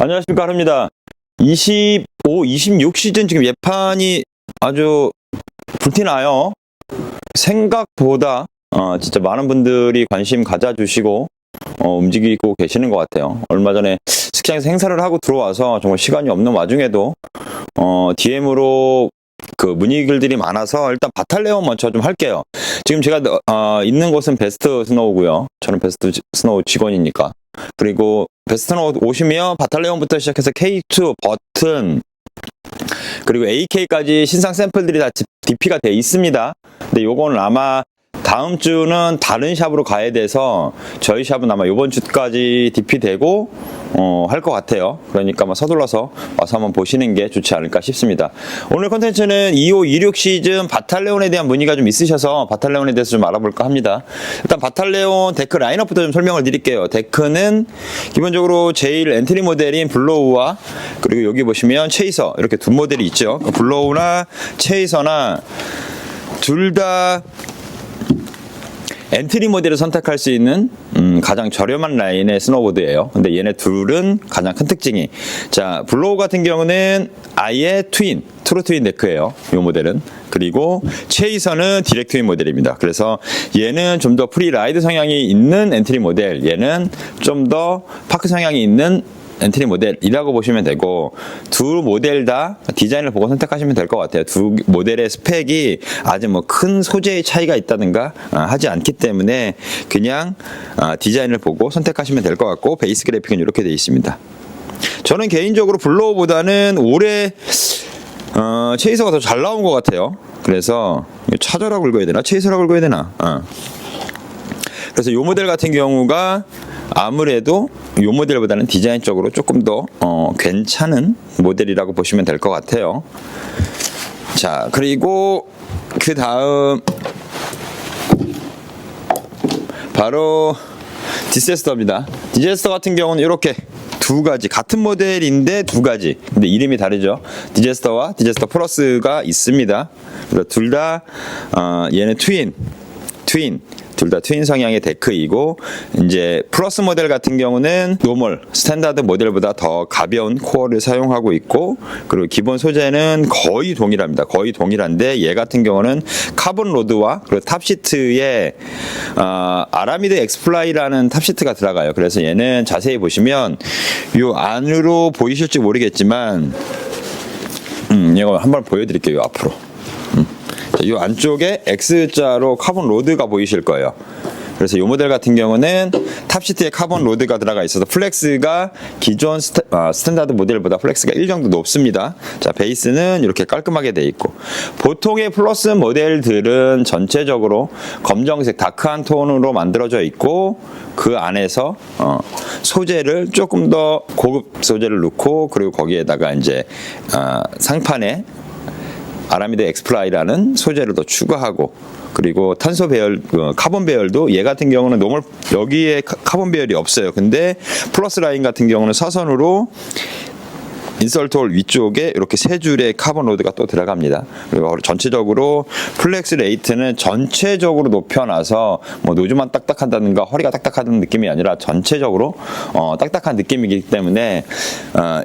안녕하십니까, 하루입니다. 25, 26 시즌 지금 예판이 아주 불티나요. 생각보다 진짜 많은 분들이 관심 가져주시고 움직이고 계시는 것 같아요. 얼마 전에 스키장에서 행사를 하고 들어와서 정말 시간이 없는 와중에도 DM으로 그 문의글들이 많아서 일단 바탈레온 먼저 좀 할게요. 지금 제가 있는 곳은 베스트 스노우고요. 저는 베스트 스노우 직원이니까. 그리고 베스트 스노우 오시면 바탈레온부터 시작해서 K2, 버튼, 그리고 AK까지 신상 샘플들이 다 DP가 돼 있습니다. 근데 요거는 아마 다음 주는 다른 샵으로 가야 돼서 저희 샵은 아마 요번 주까지 DP 되고 할 것 같아요. 그러니까 서둘러서 와서 한번 보시는 게 좋지 않을까 싶습니다. 오늘 컨텐츠는 25, 26 시즌 바탈레온에 대한 문의가 좀 있으셔서 바탈레온에 대해서 좀 알아볼까 합니다. 일단 바탈레온 데크 라인업부터 좀 설명을 드릴게요. 데크는 기본적으로 제일 엔트리 모델인 블로우와 그리고 여기 보시면 체이서 이렇게 두 모델이 있죠. 블로우나 체이서나 둘 다 엔트리 모델을 선택할 수 있는 가장 저렴한 라인의 스노보드예요. 근데 얘네 둘은 가장 큰 특징이, 자, 블로우 같은 경우는 아예 트루 트윈 데크예요. 이 모델은. 그리고 체이서는 디렉트 트윈 모델입니다. 그래서 얘는 좀 더 프리 라이드 성향이 있는 엔트리 모델, 얘는 좀 더 파크 성향이 있는 엔트리 모델이라고 보시면 되고, 두 모델 다 디자인을 보고 선택하시면 될 것 같아요. 두 모델의 스펙이 아주 큰 소재의 차이가 있다든가 하지 않기 때문에 그냥 디자인을 보고 선택하시면 될 것 같고, 베이스 그래픽은 이렇게 되어 있습니다. 저는 개인적으로 블로우보다는 올해 체이서가 더 잘 나온 것 같아요. 그래서 차저라고 읽어야 되나? 체이서라고 읽어야 되나? 그래서 이 모델 같은 경우가 아무래도 이 모델보다는 디자인적으로 조금 더 괜찮은 모델이라고 보시면 될 것 같아요. 자, 그리고 그 다음 바로 디제스터입니다. 디제스터 같은 경우는 이렇게 두 가지, 같은 모델인데 두 가지, 근데 이름이 다르죠. 디제스터와 디제스터 플러스가 있습니다. 그래서 둘 다 얘는 트윈 둘 다 트윈 성향의 데크이고, 이제 플러스 모델 같은 경우는 노멀 스탠다드 모델보다 더 가벼운 코어를 사용하고 있고, 그리고 기본 소재는 거의 동일합니다. 거의 동일한데 얘 같은 경우는 카본 로드와 그리고 탑시트에 아라미드 엑스플라이라는 탑시트가 들어가요. 그래서 얘는 자세히 보시면 이 안으로 보이실지 모르겠지만 이거 한번 보여드릴게요. 앞으로. 이 안쪽에 X자로 카본 로드가 보이실 거예요. 그래서 이 모델 같은 경우는 탑시트에 카본 로드가 들어가 있어서 플렉스가 기존 스탠다드 모델보다 플렉스가 1 정도 높습니다. 자, 베이스는 이렇게 깔끔하게 돼 있고, 보통의 플러스 모델들은 전체적으로 검정색 다크한 톤으로 만들어져 있고, 그 안에서 소재를 조금 더 고급 소재를 넣고, 그리고 거기에다가 이제 상판에 아라미드 엑스플라이라는 소재를 더 추가하고, 그리고 탄소 배열, 카본 배열도 얘 같은 경우는 노멀, 여기에 카본 배열이 없어요. 근데 플러스 라인 같은 경우는 사선으로 인서트 홀 위쪽에 이렇게 세 줄의 카본 로드가 또 들어갑니다. 그리고 전체적으로 플렉스 레이트는 전체적으로 높여놔서 노즈만 딱딱하다든가 허리가 딱딱하다는 느낌이 아니라 전체적으로 딱딱한 느낌이기 때문에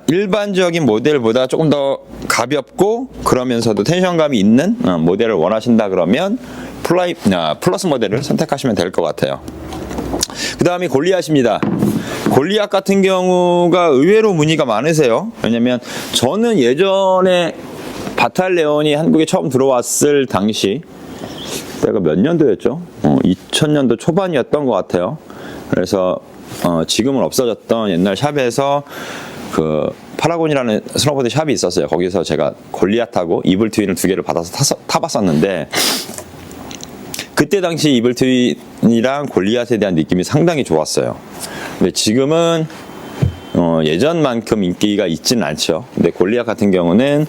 일반적인 모델보다 조금 더 가볍고 그러면서도 텐션감이 있는 모델을 원하신다 그러면 플러스 모델을 선택하시면 될 것 같아요. 그 다음이 골리앗입니다. 골리앗 같은 경우가 의외로 문의가 많으세요. 왜냐면 저는 예전에 바탈레온이 한국에 처음 들어왔을 당시, 때가 몇 년도였죠? 2000년도 초반이었던 것 같아요. 그래서 지금은 없어졌던 옛날 샵에서 그 파라곤이라는 스노보드 샵이 있었어요. 거기서 제가 골리앗하고 이블 트윈을 두 개를 받아서 타봤었는데, 그때 당시 이블 트윈이랑 골리앗에 대한 느낌이 상당히 좋았어요. 근데 지금은 예전만큼 인기가 있지는 않죠. 근데 골리앗 같은 경우는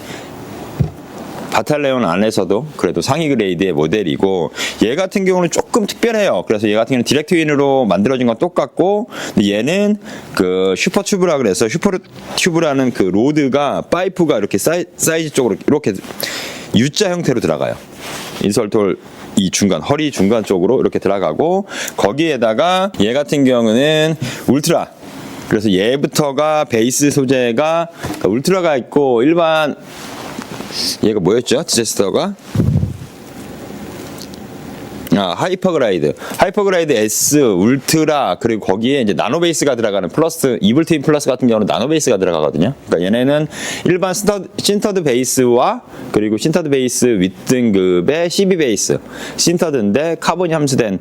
바탈레온 안에서도 그래도 상위 그레이드의 모델이고, 얘 같은 경우는 조금 특별해요. 그래서 얘 같은 경우는 디렉트 윈으로 만들어진 건 똑같고, 근데 얘는 그 슈퍼 튜브라 그래서 슈퍼 튜브라는 그 로드가 파이프가 이렇게 사이즈 쪽으로 이렇게 U자 형태로 들어가요. 인설톨 이 중간, 허리 중간 쪽으로 이렇게 들어가고, 거기에다가 얘 같은 경우는 울트라 그래서 얘부터가 베이스 소재가 울트라가 있고 일반 얘가 뭐였죠? 디제스터가 하이퍼그라이드 S, 울트라, 그리고 거기에 이제 나노베이스가 들어가는 플러스, 이블트윈 플러스 같은 경우는 나노베이스가 들어가거든요. 그러니까 얘네는 일반 신터드 베이스와 그리고 신터드 베이스 윗등급의 CB 베이스, 신터드인데 카본이 함수된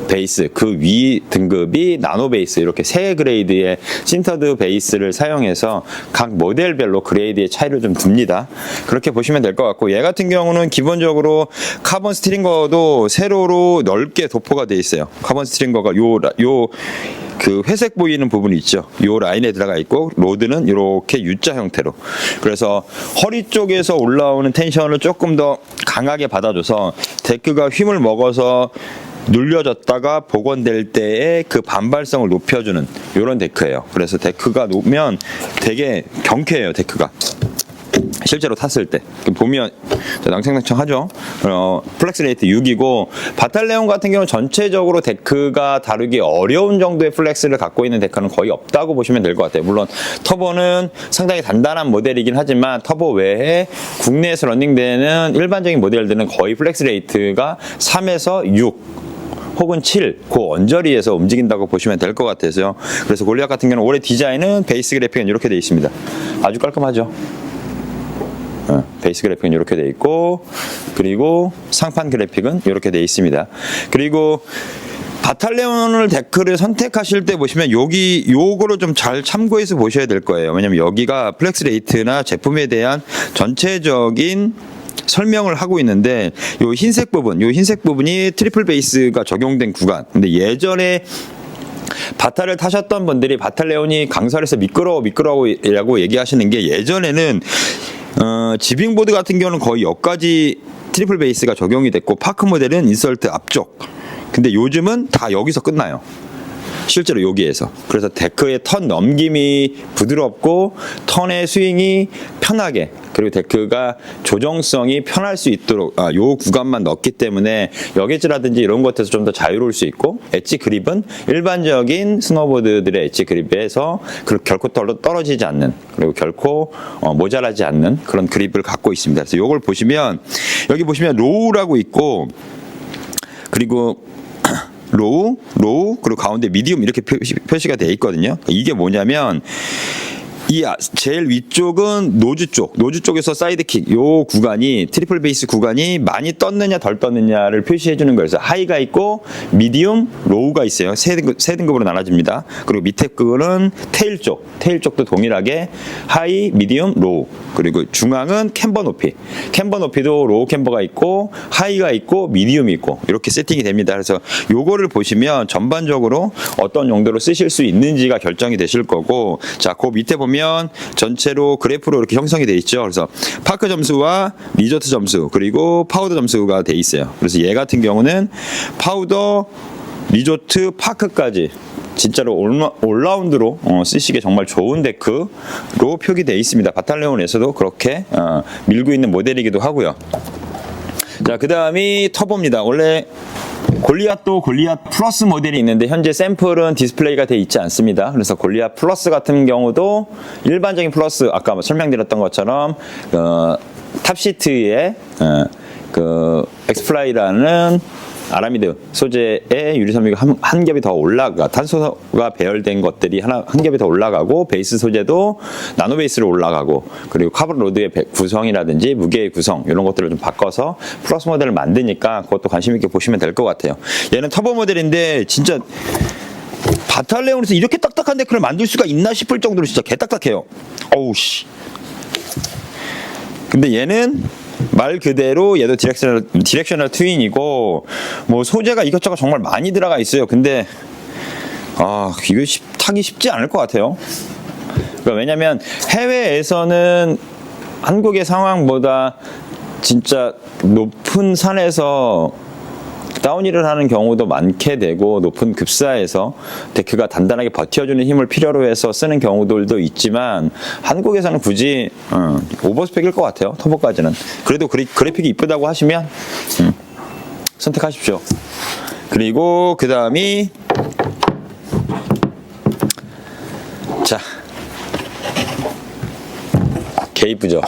베이스, 그 위 등급이 나노 베이스, 이렇게 세 그레이드의 신터드 베이스를 사용해서 각 모델별로 그레이드의 차이를 좀 둡니다. 그렇게 보시면 될 것 같고, 얘 같은 경우는 기본적으로 카본 스트링거도 세로로 넓게 도포가 되어 있어요. 카본 스트링거가 그 회색 보이는 부분이 있죠. 요 라인에 들어가 있고, 로드는 이렇게 U자 형태로. 그래서 허리 쪽에서 올라오는 텐션을 조금 더 강하게 받아줘서 데크가 힘을 먹어서 눌려졌다가 복원될 때의 그 반발성을 높여주는 이런 데크예요. 그래서 데크가 놓으면 되게 경쾌해요. 데크가 실제로 탔을 때 보면 낭창낭창하죠. 플렉스 레이트 6이고, 바탈레온 같은 경우는 전체적으로 데크가 다루기 어려운 정도의 플렉스를 갖고 있는 데크는 거의 없다고 보시면 될 것 같아요. 물론 터보는 상당히 단단한 모델이긴 하지만 터보 외에 국내에서 런닝되는 일반적인 모델들은 거의 플렉스 레이트가 3에서 6 혹은 7, 그 언저리에서 움직인다고 보시면 될 것 같아서요. 그래서 골리앗 같은 경우는 올해 디자인은 베이스 그래픽은 이렇게 되어 있습니다. 아주 깔끔하죠. 베이스 그래픽은 이렇게 되어 있고, 그리고 상판 그래픽은 이렇게 되어 있습니다. 그리고 바탈레온을 데크를 선택하실 때 보시면 요거를 좀 잘 참고해서 보셔야 될 거예요. 왜냐면 여기가 플렉스 레이트나 제품에 대한 전체적인 설명을 하고 있는데, 요 흰색 부분이 트리플 베이스가 적용된 구간. 근데 예전에 바타를 타셨던 분들이 바탈레온이 강설에서 미끄러우라고 얘기하시는 게, 예전에는 지빙보드 같은 경우는 거의 여기까지 트리플 베이스가 적용이 됐고, 파크 모델은 인설트 앞쪽. 근데 요즘은 다 여기서 끝나요. 실제로 여기에서. 그래서 데크의 턴 넘김이 부드럽고 턴의 스윙이 편하게, 그리고 데크가 조정성이 편할 수 있도록 요 구간만 넣기 때문에 여게지라든지 이런 것에서 좀 더 자유로울 수 있고, 엣지 그립은 일반적인 스노보드들의 엣지 그립에서 결코 떨어지지 않는, 그리고 결코 모자라지 않는 그런 그립을 갖고 있습니다. 그래서 요걸 보시면, 여기 보시면 로우라고 있고, 그리고 로우, 그리고 가운데 미디움 이렇게 표시가 되어 있거든요. 이게 뭐냐면, 이 제일 위쪽은 노즈 쪽에서 사이드킥, 요 구간이, 트리플 베이스 구간이 많이 떴느냐 덜 떴느냐를 표시해 주는 거예요. 그래서 하이가 있고 미디움, 로우가 있어요. 세 등급으로 나눠집니다. 그리고 밑에 거는 테일 쪽도 동일하게 하이, 미디움, 로우. 그리고 중앙은 캠버 높이도 로우 캠버가 있고 하이가 있고 미디움이 있고 이렇게 세팅이 됩니다. 그래서 요거를 보시면 전반적으로 어떤 용도로 쓰실 수 있는지가 결정이 되실 거고, 자, 그 밑에 보면 전체로 그래프로 이렇게 형성이 되어 있죠. 그래서 파크 점수와 리조트 점수, 그리고 파우더 점수가 되어 있어요. 그래서 얘 같은 경우는 파우더, 리조트, 파크까지 진짜로 올라운드로 쓰시기에 정말 좋은 데크로 표기되어 있습니다. 바탈레온에서도 그렇게 밀고 있는 모델이기도 하고요. 자, 그 다음이 터보입니다. 원래 골리앗도 골리앗 플러스 모델이 있는데 현재 샘플은 디스플레이가 되어 있지 않습니다. 그래서 골리앗 플러스 같은 경우도 일반적인 플러스, 아까 설명드렸던 것처럼 탑시트에 그 엑스플라이라는 아라미드 소재의 유리섬유가 한 겹이 더 탄소가 배열된 것들이 한 겹이 더 올라가고, 베이스 소재도 나노 베이스로 올라가고, 그리고 카본 로드의 구성이라든지 무게의 구성, 이런 것들을 좀 바꿔서 플러스 모델을 만드니까 그것도 관심 있게 보시면 될 것 같아요. 얘는 터보 모델인데 진짜 바탈레온에서 이렇게 딱딱한 데크를 만들 수가 있나 싶을 정도로 진짜 개딱딱해요. 어우 씨. 근데 얘는 말 그대로 얘도 디렉셔널 트윈이고, 뭐 소재가 이것저것 정말 많이 들어가 있어요. 근데 이거 타기 쉽지 않을 것 같아요. 그러니까 왜냐면 해외에서는 한국의 상황보다 진짜 높은 산에서 다운힐을 하는 경우도 많게 되고, 높은 급사에서 데크가 단단하게 버텨주는 힘을 필요로 해서 쓰는 경우들도 있지만, 한국에서는 굳이 오버스펙일 것 같아요. 터보까지는. 그래도 그래픽이 이쁘다고 하시면 선택하십시오. 그리고 그 다음이 자, 개 이쁘죠?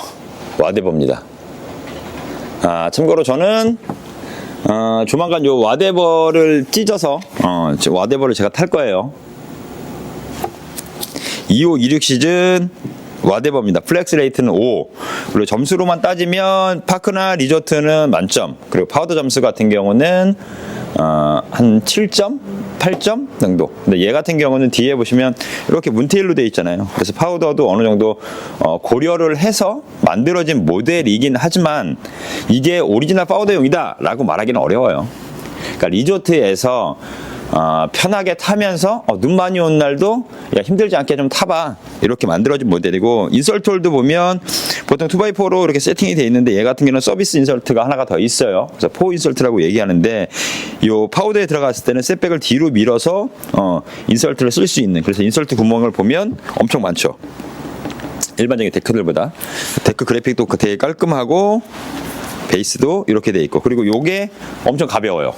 와데버입니다. 참고로 저는 조만간 요 와데버를 찢어서 와데버를 제가 탈 거예요. 25, 26 시즌 와데버입니다. 플렉스 레이트는 5. 그리고 점수로만 따지면 파크나 리조트는 만점. 그리고 파우더 점수 같은 경우는 한 7점? 8점 정도. 근데 얘 같은 경우는 뒤에 보시면 이렇게 문테일로 되어 있잖아요. 그래서 파우더도 어느 정도 고려를 해서 만들어진 모델이긴 하지만 이게 오리지널 파우더용이다 라고 말하기는 어려워요. 그러니까 리조트에서 편하게 타면서 눈 많이 온 날도 야, 힘들지 않게 좀 타봐 이렇게 만들어진 모델이고, 인설톨도 보면 보통 2x4로 이렇게 세팅이 되어 있는데 얘 같은 경우는 서비스 인설트가 하나가 더 있어요. 그래서 4 인설트라고 얘기하는데 요 파우더에 들어갔을 때는 셋백을 뒤로 밀어서 인설트를 쓸 수 있는, 그래서 인설트 구멍을 보면 엄청 많죠. 일반적인 데크들보다. 데크 그래픽도 되게 깔끔하고 베이스도 이렇게 돼 있고, 그리고 요게 엄청 가벼워요.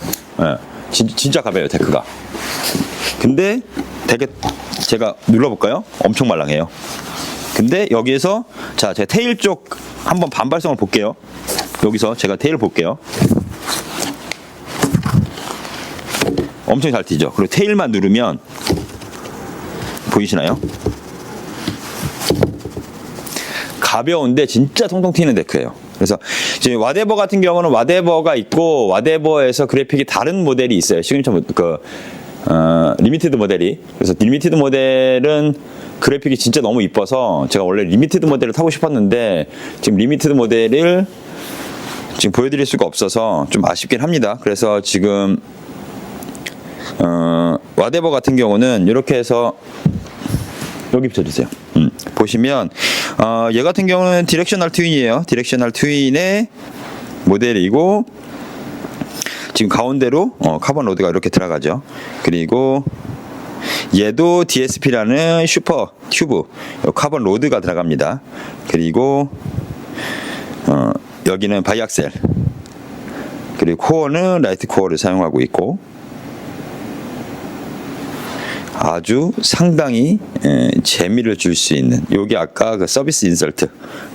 진짜 가벼워요, 데크가. 근데 되게 제가 눌러볼까요? 엄청 말랑해요. 근데 여기에서 자, 제가 테일 쪽 한번 반발성을 볼게요. 여기서 제가 테일 볼게요. 엄청 잘 튀죠. 그리고 테일만 누르면 보이시나요? 가벼운데 진짜 통통 튀는 데크예요. 그래서 이제 와데버 같은 경우는 와데버가 있고, 와데버에서 그래픽이 다른 모델이 있어요. 시그니처 리미티드 모델이. 그래서 리미티드 모델은 그래픽이 진짜 너무 이뻐서 제가 원래 리미티드 모델을 타고 싶었는데 지금 리미티드 모델을 지금 보여드릴 수가 없어서 좀 아쉽긴 합니다. 그래서 지금 와데버 같은 경우는 이렇게 해서 여기 붙여주세요. 보시면 얘 같은 경우는 디렉셔널 트윈이에요. 디렉셔널 트윈의 모델이고, 지금 가운데로 카본 로드가 이렇게 들어가죠. 그리고 얘도 DSP라는 슈퍼 튜브 카본 로드가 들어갑니다. 그리고 여기는 바이악셀, 그리고 코어는 라이트 코어를 사용하고 있고, 아주 상당히 재미를 줄 수 있는, 요게 아까 그 서비스 인설트,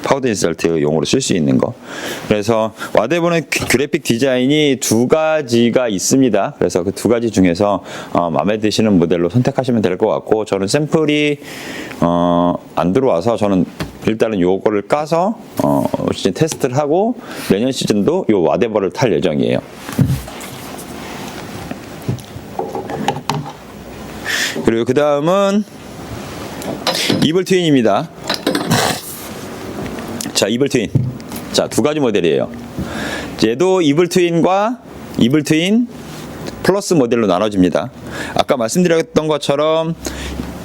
파우더 인설트 용으로 쓸 수 있는 거. 그래서 와데버는 그래픽 디자인이 두 가지가 있습니다. 그래서 그 두 가지 중에서 마음에 드시는 모델로 선택하시면 될 것 같고, 저는 샘플이 안 들어와서 저는 일단은 요거를 까서 시즌 테스트를 하고 내년 시즌도 요 와데버를 탈 예정이에요. 그리고 그 다음은 이블 트윈입니다. 자, 이블 트윈. 자, 두 가지 모델이에요. 얘도 이블 트윈과 이블 트윈 플러스 모델로 나눠집니다. 아까 말씀드렸던 것처럼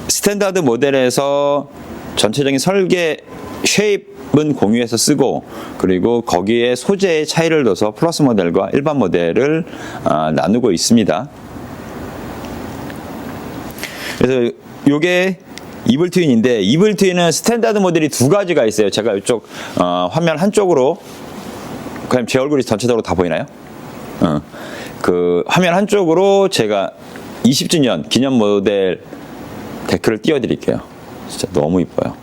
스탠다드 모델에서 전체적인 설계 쉐입은 공유해서 쓰고, 그리고 거기에 소재의 차이를 둬서 플러스 모델과 일반 모델을 나누고 있습니다. 그래서 요게 이블 트윈인데, 이블 트윈은 스탠다드 모델이 두 가지가 있어요. 제가 이쪽 화면 한쪽으로, 그냥 제 얼굴이 전체적으로 다 보이나요? 그 화면 한쪽으로 제가 20주년 기념 모델 데크를 띄워드릴게요. 진짜 너무 이뻐요.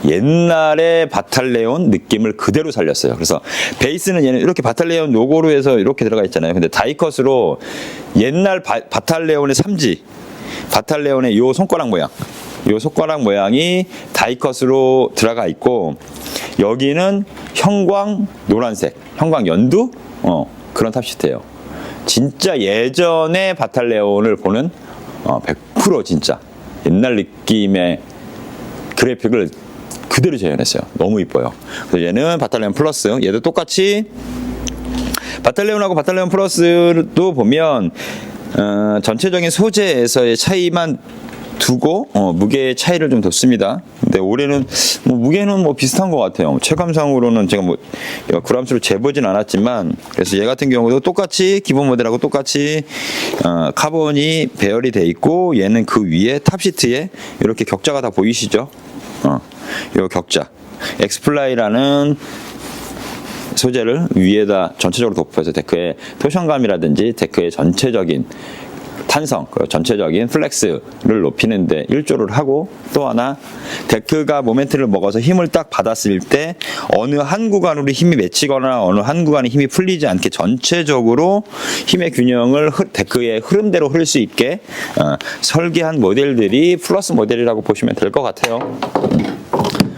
옛날의 바탈레온 느낌을 그대로 살렸어요. 그래서 베이스는 얘는 이렇게 바탈레온 로고로 해서 이렇게 들어가 있잖아요. 근데 다이컷으로 옛날 바탈레온의 3지, 바탈레온의 요 손가락 모양, 요 손가락 모양이 다이컷으로 들어가 있고, 여기는 형광 노란색, 형광 연두 그런 탑시트예요. 진짜 예전의 바탈레온을 보는 100% 진짜 옛날 느낌의 그래픽을 그대로 재현했어요. 너무 이뻐요. 그래서 얘는 바탈레온 플러스, 얘도 똑같이 바탈레온하고 바탈레온 플러스도 보면 전체적인 소재에서의 차이만 두고 무게의 차이를 좀 뒀습니다. 근데 올해는 무게는 비슷한 것 같아요. 체감상으로는 제가 그람수를 재보진 않았지만, 그래서 얘 같은 경우도 똑같이 기본 모델하고 똑같이 카본이 배열이 돼 있고, 얘는 그 위에 탑시트에 이렇게 격자가 다 보이시죠? 요 격자 엑스플라이라는 소재를 위에다 전체적으로 덮어서 데크의 토션감이라든지 데크의 전체적인 탄성, 그 전체적인 플렉스를 높이는데 일조를 하고, 또 하나 데크가 모멘트를 먹어서 힘을 딱 받았을 때 어느 한 구간으로 힘이 맺히거나 어느 한 구간에 힘이 풀리지 않게 전체적으로 힘의 균형을 데크의 흐름대로 흐를 수 있게 설계한 모델들이 플러스 모델이라고 보시면 될 것 같아요.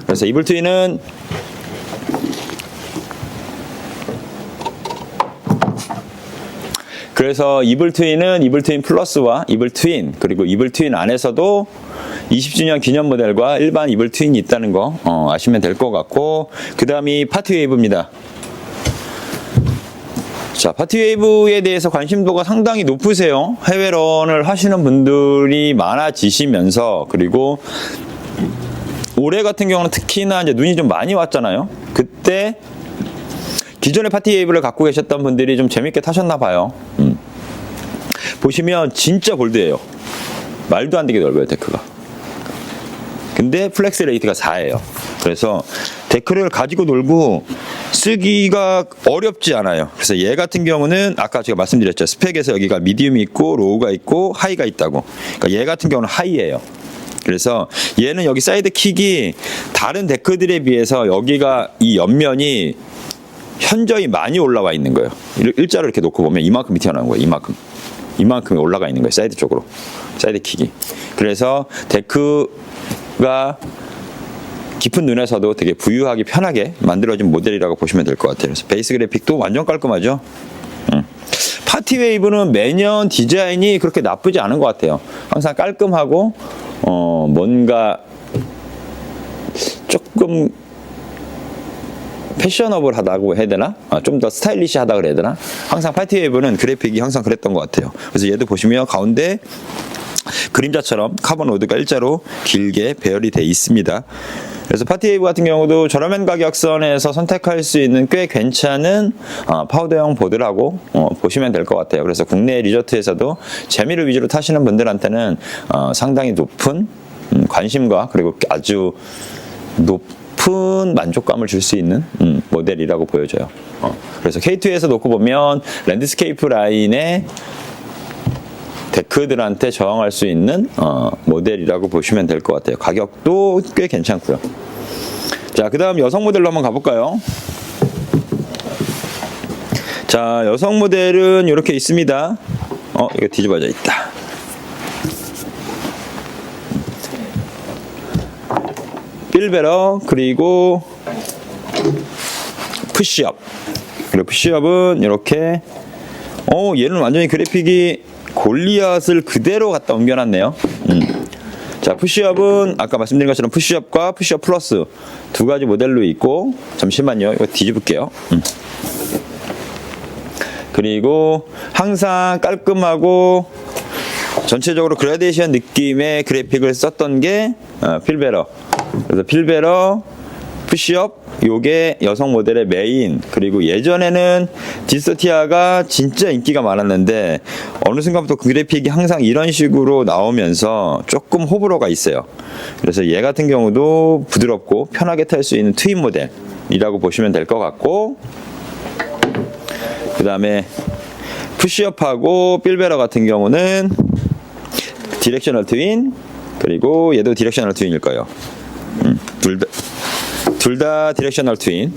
그래서 이블 트윈은 이블 트윈 플러스와 이블 트윈, 그리고 이블 트윈 안에서도 20주년 기념 모델과 일반 이블 트윈이 있다는 거 아시면 될 것 같고, 그 다음이 파티웨이브입니다. 자, 파티웨이브에 대해서 관심도가 상당히 높으세요. 해외런을 하시는 분들이 많아지시면서, 그리고 올해 같은 경우는 특히나 이제 눈이 좀 많이 왔잖아요. 그때 기존의 파티웨이브를 갖고 계셨던 분들이 좀 재밌게 타셨나 봐요. 보시면 진짜 볼드예요. 말도 안 되게 넓어요, 데크가. 근데 플렉스 레이트가 4예요. 그래서 데크를 가지고 놀고 쓰기가 어렵지 않아요. 그래서 얘 같은 경우는 아까 제가 말씀드렸죠. 스펙에서 여기가 미디움이 있고 로우가 있고 하이가 있다고. 그러니까 얘 같은 경우는 하이예요. 그래서 얘는 여기 사이드 킥이 다른 데크들에 비해서 여기가 이 옆면이 현저히 많이 올라와 있는 거예요. 일자로 이렇게 놓고 보면 이만큼이 튀어나온 거예요. 이만큼이 올라가 있는 거예요. 사이드 쪽으로. 사이드 킥이. 그래서 데크가 깊은 눈에서도 되게 부유하게 편하게 만들어진 모델이라고 보시면 될 것 같아요. 그래서 베이스 그래픽도 완전 깔끔하죠. 파티웨이브는 매년 디자인이 그렇게 나쁘지 않은 것 같아요. 항상 깔끔하고 뭔가 조금 패셔너블하다고 해야 되나? 좀 더 스타일리시하다 그래야 되나? 항상 파티웨이브는 그래픽이 항상 그랬던 것 같아요. 그래서 얘도 보시면 가운데 그림자처럼 카본 로드가 일자로 길게 배열이 돼 있습니다. 그래서 파티웨이브 같은 경우도 저렴한 가격선에서 선택할 수 있는 꽤 괜찮은 파우더형 보드라고 보시면 될 것 같아요. 그래서 국내 리조트에서도 재미를 위주로 타시는 분들한테는 상당히 높은 관심과 그리고 아주 높은 만족감을 줄 수 있는 모델이라고 보여져요. 그래서 K2에서 놓고 보면 랜드스케이프 라인의 데크들한테 저항할 수 있는 모델이라고 보시면 될 것 같아요. 가격도 꽤 괜찮고요. 자, 그 다음 여성 모델로 한번 가볼까요? 자, 여성 모델은 이렇게 있습니다. 이거 뒤집어져 있다. 필베러, 그리고 푸시업. 그리고 푸시업은 이렇게 얘는 완전히 그래픽이 골리앗을 그대로 갖다 옮겨놨네요. 자, 푸시업은 아까 말씀드린 것처럼 푸시업과 푸시업 플러스 두 가지 모델로 있고, 잠시만요, 이거 뒤집을게요. 그리고 항상 깔끔하고 전체적으로 그라데이션 느낌의 그래픽을 썼던 게 필베러. 그래서 필베러, 푸시업, 요게 여성 모델의 메인. 그리고 예전에는 디스토티아가 진짜 인기가 많았는데 어느 순간부터 그 그래픽이 항상 이런 식으로 나오면서 조금 호불호가 있어요. 그래서 얘 같은 경우도 부드럽고 편하게 탈 수 있는 트윈 모델이라고 보시면 될 것 같고, 그 다음에 푸시업하고 필베러 같은 경우는 디렉셔널 트윈, 그리고 얘도 디렉셔널 트윈일 거예요. 둘 다 디렉셔널 트윈.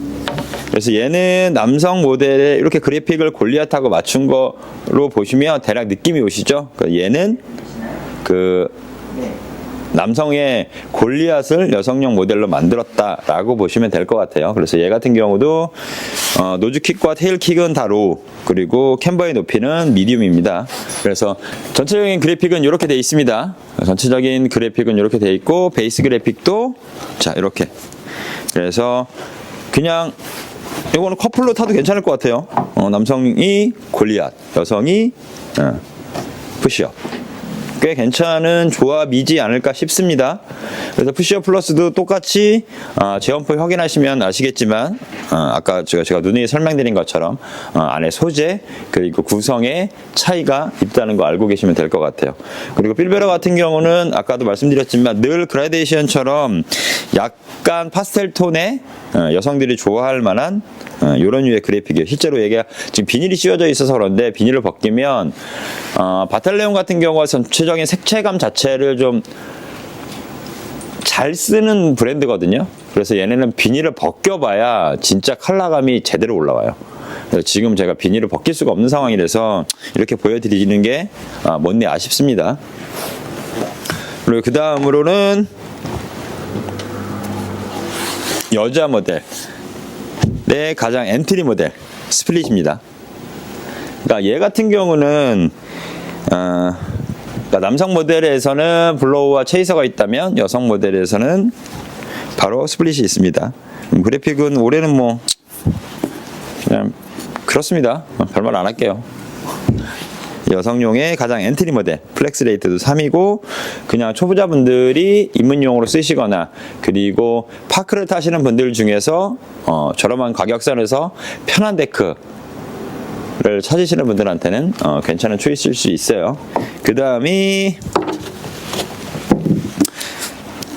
그래서 얘는 남성 모델에 이렇게 그래픽을 골리앗하고 맞춘 거로 보시면 대략 느낌이 오시죠? 얘는 그 남성의 골리앗을 여성용 모델로 만들었다라고 보시면 될 것 같아요. 그래서 얘 같은 경우도 노즈킥과 테일킥은 다 로우, 그리고 캠버의 높이는 미디움입니다. 그래서 전체적인 그래픽은 이렇게 되어 있습니다. 전체적인 그래픽은 이렇게 되어 있고, 베이스 그래픽도 자 이렇게. 그래서 그냥 이거는 커플로 타도 괜찮을 것 같아요. 남성이 골리앗, 여성이 푸시업. 꽤 괜찮은 조합이지 않을까 싶습니다. 그래서 푸시업 플러스도 똑같이 제원포 확인하시면 아시겠지만 아까 제가 누누이 설명드린 것처럼 안에 소재 그리고 구성에 차이가 있다는 거 알고 계시면 될 것 같아요. 그리고 필베러 같은 경우는 아까도 말씀드렸지만 늘 그라데이션처럼 약간 파스텔 톤의 여성들이 좋아할 만한 이런 류의 그래픽이에요. 실제로 얘가 지금 비닐이 씌워져 있어서 그런데 비닐을 벗기면 바탈레온 같은 경우가 전체적인 색채감 자체를 좀 잘 쓰는 브랜드거든요. 그래서 얘네는 비닐을 벗겨봐야 진짜 컬러감이 제대로 올라와요. 그래서 지금 제가 비닐을 벗길 수가 없는 상황이라서 이렇게 보여드리는 게 못내 아쉽습니다. 그리고 그 다음으로는 여자 모델 내 가장 엔트리 모델 스플릿입니다. 그러니까 얘 같은 경우는 그러니까 남성 모델에서는 블로우와 체이서가 있다면 여성 모델에서는 바로 스플릿이 있습니다. 그래픽은 올해는 뭐 그냥 그렇습니다. 별말 안 할게요. 여성용의 가장 엔트리 모델 플렉스 레이트도 3이고 그냥 초보자분들이 입문용으로 쓰시거나 그리고 파크를 타시는 분들 중에서 저렴한 가격선에서 편한 데크를 찾으시는 분들한테는 괜찮은 초이스일 수 있어요. 그 다음이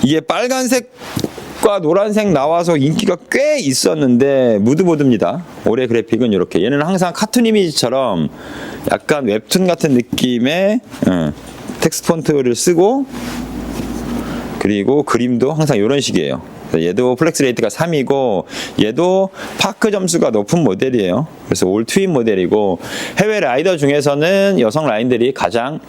이게 빨간색과 노란색 나와서 인기가 꽤 있었는데 무드보드입니다. 올해 그래픽은 이렇게 얘는 항상 카툰 이미지처럼 약간 웹툰 같은 느낌의 텍스트 폰트를 쓰고 그리고 그림도 항상 이런 식이에요. 얘도 플렉스 레이트가 3이고 얘도 파크 점수가 높은 모델이에요. 그래서 올 트윈 모델이고 해외 라이더 중에서는 여성 라인들이 가장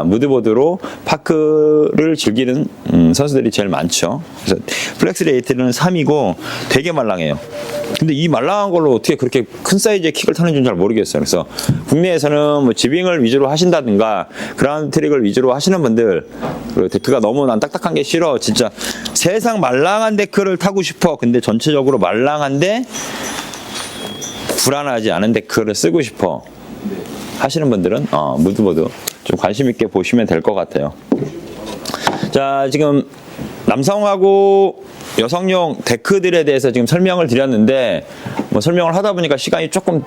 무드보드로 파크를 즐기는 선수들이 제일 많죠. 그래서 플렉스 레이트는 3이고 되게 말랑해요. 근데 이 말랑한 걸로 어떻게 그렇게 큰 사이즈의 킥을 타는지는 잘 모르겠어요. 그래서 국내에서는 뭐 지빙을 위주로 하신다든가 그라운드 트릭을 위주로 하시는 분들 그리고 데크가 너무 난 딱딱한 게 싫어. 진짜 세상 말랑한 데크를 타고 싶어. 근데 전체적으로 말랑한데 불안하지 않은 데크를 쓰고 싶어 하시는 분들은 무드보드 좀 관심 있게 보시면 될 것 같아요. 자, 지금 남성하고 여성용 데크들에 대해서 지금 설명을 드렸는데 뭐 설명을 하다 보니까 시간이 조금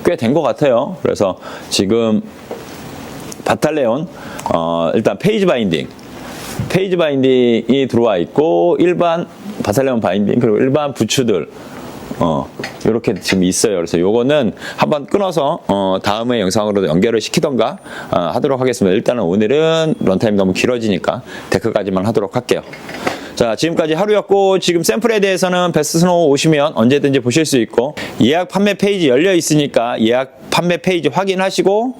꽤 된 것 같아요. 그래서 지금 바탈레온 일단 페이지 바인딩이 들어와 있고 일반 바탈레온 바인딩 그리고 일반 부츠들 이렇게 지금 있어요. 그래서 요거는 한번 끊어서 다음의 영상으로 연결을 시키던가 하도록 하겠습니다. 일단은 오늘은 런타임이 너무 길어지니까 데크까지만 하도록 할게요. 자, 지금까지 하루였고 지금 샘플에 대해서는 베스트스노우 오시면 언제든지 보실 수 있고 예약 판매 페이지 열려 있으니까 예약 판매 페이지 확인하시고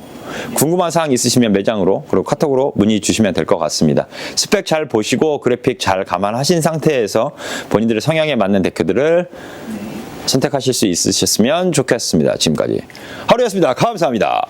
궁금한 사항 있으시면 매장으로 그리고 카톡으로 문의 주시면 될 것 같습니다. 스펙 잘 보시고 그래픽 잘 감안하신 상태에서 본인들의 성향에 맞는 데크들을 선택하실 수 있으셨으면 좋겠습니다. 지금까지 하루였습니다. 감사합니다.